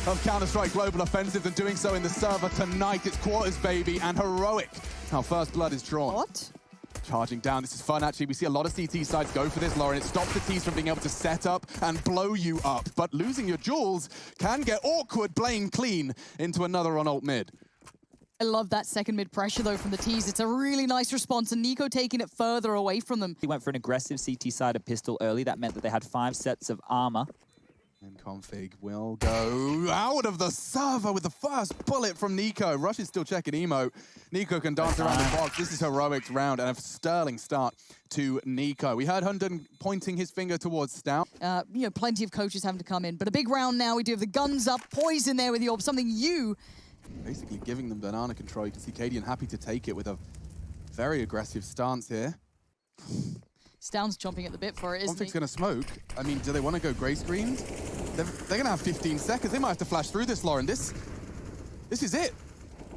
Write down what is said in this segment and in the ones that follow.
of Counter-Strike Global Offensive and doing so in the server tonight. It's quarters, baby, and heroic. How first blood is drawn. What? Charging down. This is fun, actually. We see a lot of CT sides go for this, Lauren. It stops the T's from being able to set up and blow you up. But losing your jewels can get awkward. Blame clean into another on ult mid. I love that second mid pressure, though, from the T's. It's a really nice response, and Nico taking it further away from them. He went for an aggressive CT-sided pistol early. That meant that they had 5 sets of armor. And Config will go out of the server with the first bullet from Nico. Rush is still checking emo. Nico can dance around the box. This is heroic's round and a sterling start to Nico. We heard Hunden pointing his finger towards Stout. You know, plenty of coaches having to come in, but a big round now. We do have the guns up, Poison there with the orb, something you... Basically giving them banana control. You can see Cadian happy to take it with a very aggressive stance here. Stout's chomping at the bit for it, isn't he? Config's going to smoke. I mean, do they want to go grey screens? They're going to have 15 seconds. They might have to flash through this, Lauren. This is it.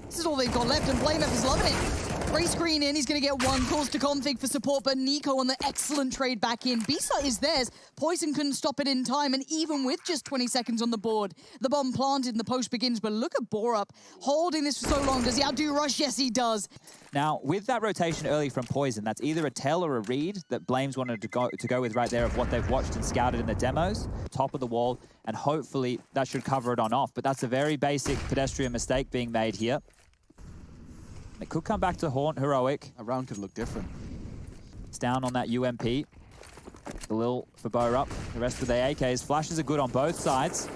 This is all they've got left, and BlameF is loving it. Gray screen in, he's going to get one. Calls to Config for support, but Nico on the excellent trade back in. B-site is theirs. Poison couldn't stop it in time, and even with just 20 seconds on the board, the bomb planted and the post begins. But look at Borup holding this for so long. Does he outdo Rush? Yes, he does. Now, with that rotation early from Poison, that's either a tell or a read that Blames wanted to go with right there of what they've watched and scouted in the demos. Top of the wall, and hopefully that should cover it on off. But that's a very basic pedestrian mistake being made here. It could come back to haunt Heroic. A round could look different. It's down on that UMP. The Lil for Borup. The rest of the AKs. Flashes are good on both sides.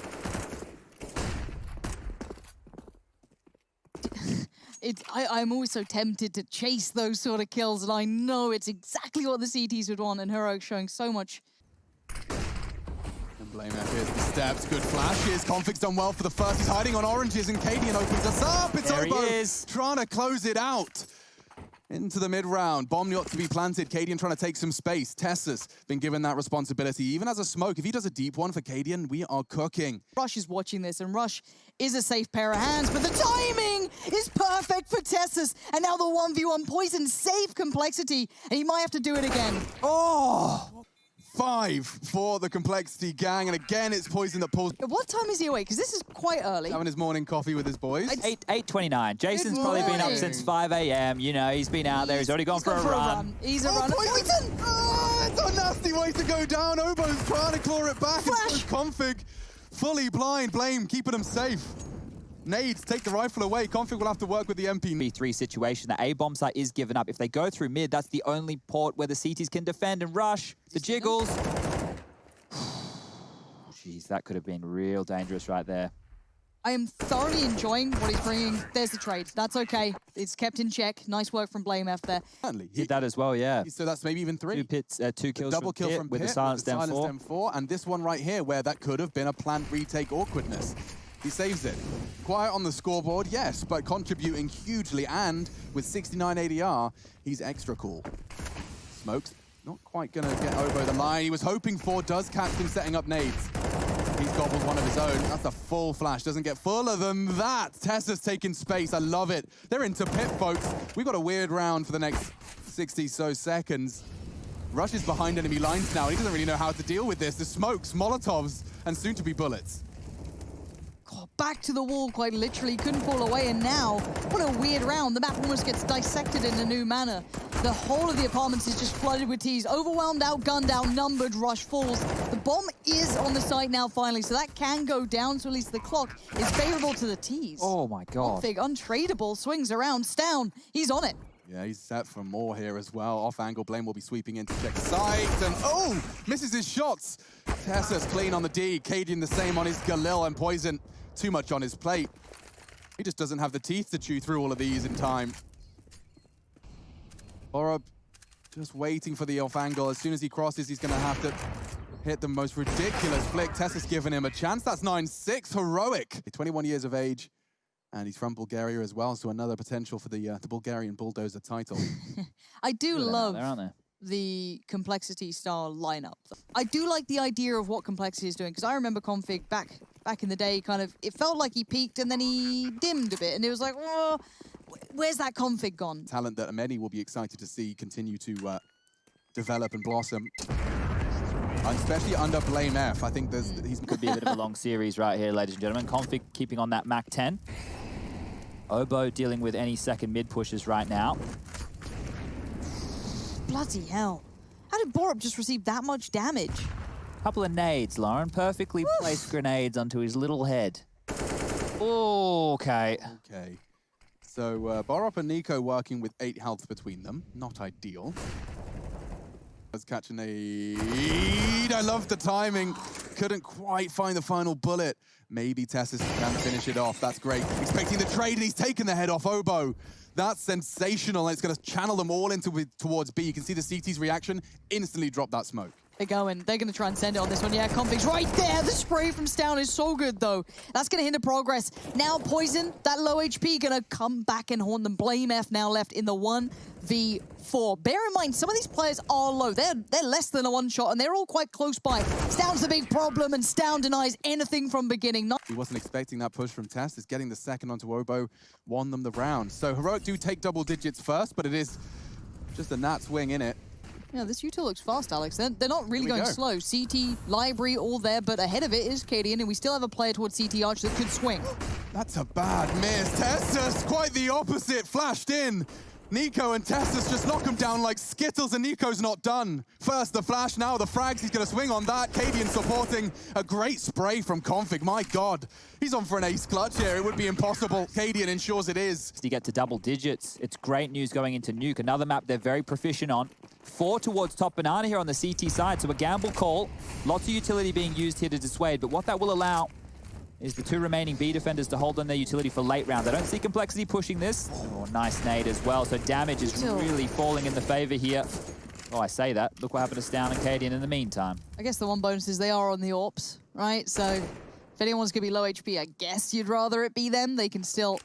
I'm always so tempted to chase those sort of kills, and I know it's exactly what the CTs would want, and Heroic showing so much. And BlameF here's the steps, good flashes. Config's done well for the first. He's hiding on oranges, and Cadian opens us up. It's there Obo he is. trying to close it out. Into the mid-round. Bomb yacht to be planted. Cadian trying to take some space. Tessa's been given that responsibility. Even as a smoke, if he does a deep one for Cadian, we are cooking. Rush is watching this, and Rush is a safe pair of hands, but the timing is perfect for Tessus. And now the 1v1 Poison, safe Complexity, and he might have to do it again. Oh! 5 for the Complexity gang, and again it's Poison that pulls. What time is he awake? Because this is quite early. Having his morning coffee with his boys. 8:29. Jason's probably been up since 5 a.m. You know, he's been out there. He's already gone for a run. He's a runner. Poison! Oh, it's a nasty way to go down. Obo's trying to claw it back. Flash. It's Config fully blind. Blame keeping him safe. Nades take the rifle away. Config will have to work with the MP. B3 situation. The A-bomb site is given up. If they go through mid, that's the only port where the CTs can defend and rush. The jiggles. Jeez, that could have been real dangerous right there. I am thoroughly enjoying what he's bringing. There's the trade. That's okay. It's kept in check. Nice work from BlameF there. Certainly. Did that as well, yeah. So that's maybe even 3. 2 kills Double kill Pit from with Pit the silenced M4. And this one right here, where that could have been a planned retake awkwardness. He saves it. Quiet on the scoreboard, yes, but contributing hugely, and with 69 ADR, he's extra cool. Smokes, not quite gonna get over the line. He was hoping for, does catch him setting up nades. He's gobbled one of his own. That's a full flash, doesn't get fuller than that. Tessa's taking space, I love it. They're into Pit, folks. We've got a weird round for the next 60 so seconds. Rush is behind enemy lines now. He doesn't really know how to deal with this. The smokes, Molotovs, and soon to be bullets. Back to the wall, quite literally. Couldn't fall away, and now, what a weird round. The map almost gets dissected in a new manner. The whole of the apartments is just flooded with T's. Overwhelmed, outgunned, outnumbered, Rush falls. The bomb is on the site now, finally, so that can go down, so at least the clock is favorable to the T's. Oh my god. Config, untradeable, swings around, Stown, he's on it. Yeah, he's set for more here as well. Off angle, Blame will be sweeping in to check sight, and oh, misses his shots. Tessa's clean on the D, Cadian the same on his Galil, and Poison too much on his plate. He just doesn't have the teeth to chew through all of these in time. Borup just waiting for the off angle. As soon as he crosses, he's gonna have to hit the most ridiculous flick. Tessa's given him a chance. That's 9-6, heroic. 21 years of age, and he's from Bulgaria as well, so another potential for the Bulgarian Bulldozer title. I do love there, aren't they? the Complexity style lineup. I do like the idea of what Complexity is doing, because I remember Config back in the day, kind of, it felt like he peaked and then he dimmed a bit, and it was like, oh, where's that Config gone? Talent that many will be excited to see continue to develop and blossom. especially under Blame F. I think he's Could be a bit of a long series right here, ladies and gentlemen. Config keeping on that Map 1. Obo dealing with any second mid pushes right now. Bloody hell. How did Borup just receive that much damage? Couple of nades, Lauren. Perfectly placed grenades onto his little head. Okay. Okay. So Borup and Nico working with 8 health between them. Not ideal. Was catching a... I love the timing. Couldn't quite find the final bullet. Maybe Tessus can finish it off. That's great. Expecting the trade, and he's taken the head off Obo. That's sensational. It's going to channel them all towards B. You can see the CT's reaction. Instantly drop that smoke. They're going. They're going to try and send it on this one. Yeah, Config's right there. The spray from Stown is so good, though. That's going to hinder progress. Now Poison, that low HP, going to come back and haunt them. Blame F now left in the 1v4. Bear in mind, some of these players are low. They're less than a one-shot, and they're all quite close by. Stown's the big problem, and Stown denies anything from beginning. He wasn't expecting that push from Test. Is getting the second onto Obo, won them the round. So Heroic do take double digits first, but it is just a gnat's wing in it. Yeah, this util looks fast, Alex. They're not really going slow. CT, Library, all there, but ahead of it is Cadian, and we still have a player towards CT Arch that could swing. That's a bad miss. Tessus, quite the opposite, flashed in. Nico and Tessus just knock him down like Skittles, and Nico's not done. First the flash, now the frags. He's going to swing on that. Cadian supporting. A great spray from Config. My God, he's on for an ace clutch here. It would be impossible. Cadian ensures it is. To get to double digits, it's great news going into Nuke. Another map they're very proficient on. 4 towards top banana here on the CT side, so a gamble call. Lots of utility being used here to dissuade, but what that will allow is the 2 remaining B defenders to hold on their utility for late round. I don't see Complexity pushing this. Oh, nice nade as well. So damage is really falling in the favor here. Oh, I say that. Look what happened to Stown and Cadian in the meantime. I guess the one bonus is they are on the AWPs, right? So if anyone's going to be low HP, I guess you'd rather it be them. They can still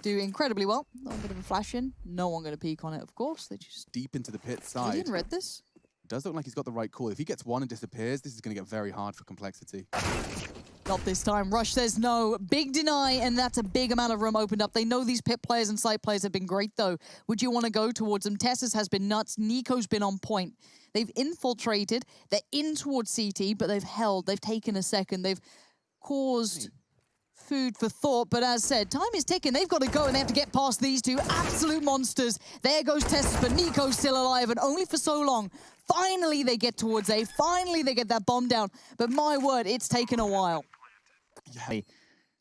do incredibly well. A little bit of a flash in. No one going to peek on it, of course. They just... Deep into the pit side. He didn't read this. It does look like he's got the right call. If he gets one and disappears, this is going to get very hard for Complexity. Not this time. Rush says no. Big deny, and that's a big amount of room opened up. They know these pit players and site players have been great, though. Would you want to go towards them? Tessus has been nuts. Nico's been on point. They've infiltrated. They're in towards CT, but they've held. They've taken a second. They've caused food for thought, but as said, time is ticking. They've got to go, and they have to get past these 2 absolute monsters. There goes Tessus, but Nico's still alive, and only for so long. Finally, they get towards A. Finally, they get that bomb down. But my word, it's taken a while. Yeah.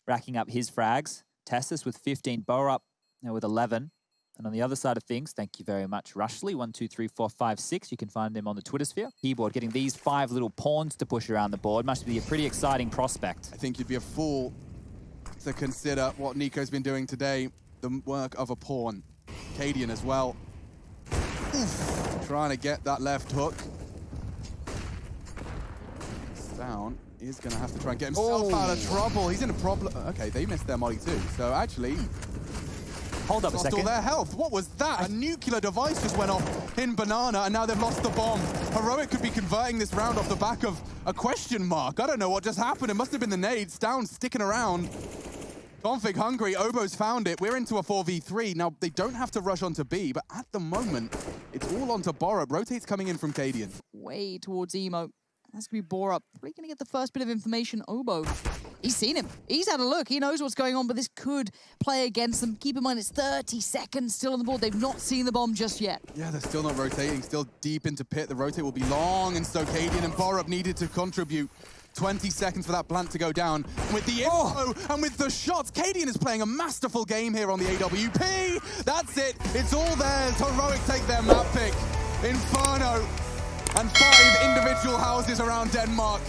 Racking up his frags. Tessus with 15, Borup now with 11. And on the other side of things, thank you very much, Rushley, 1, 2, 3, 4, 5, 6. You can find him on the Twitter sphere. Keyboard getting these 5 little pawns to push around the board. Must be a pretty exciting prospect. I think you'd be a fool to consider what Nico's been doing today, the work of a pawn. Cadian as well. Trying to get that left hook. Down. Is going to have to try and get himself out of trouble. He's in a problem. Okay, they missed their molly too. So actually, hold up a second. Lost all their health. What was that? A nuclear device just went off in Banana, and now they've lost the bomb. Heroic could be converting this round off the back of a question mark. I don't know what just happened. It must have been the nades. Down, sticking around. Config hungry. Obo's found it. We're into a 4v3. Now, they don't have to rush onto B, but at the moment, it's all onto Borup. Rotate's coming in from Cadian. Way towards Emo. That's going to be Borup. Probably going to get the first bit of information. Obo. He's seen him. He's had a look. He knows what's going on, but this could play against them. Keep in mind, it's 30 seconds still on the board. They've not seen the bomb just yet. Yeah, they're still not rotating. Still deep into pit. The rotate will be long, and so Cadian and Borup needed to contribute. 20 seconds for that plant to go down. With the info and with the shots, Cadian is playing a masterful game here on the AWP. That's it. It's all theirs. Heroic take their map pick. Inferno and 5 individual houses around Denmark.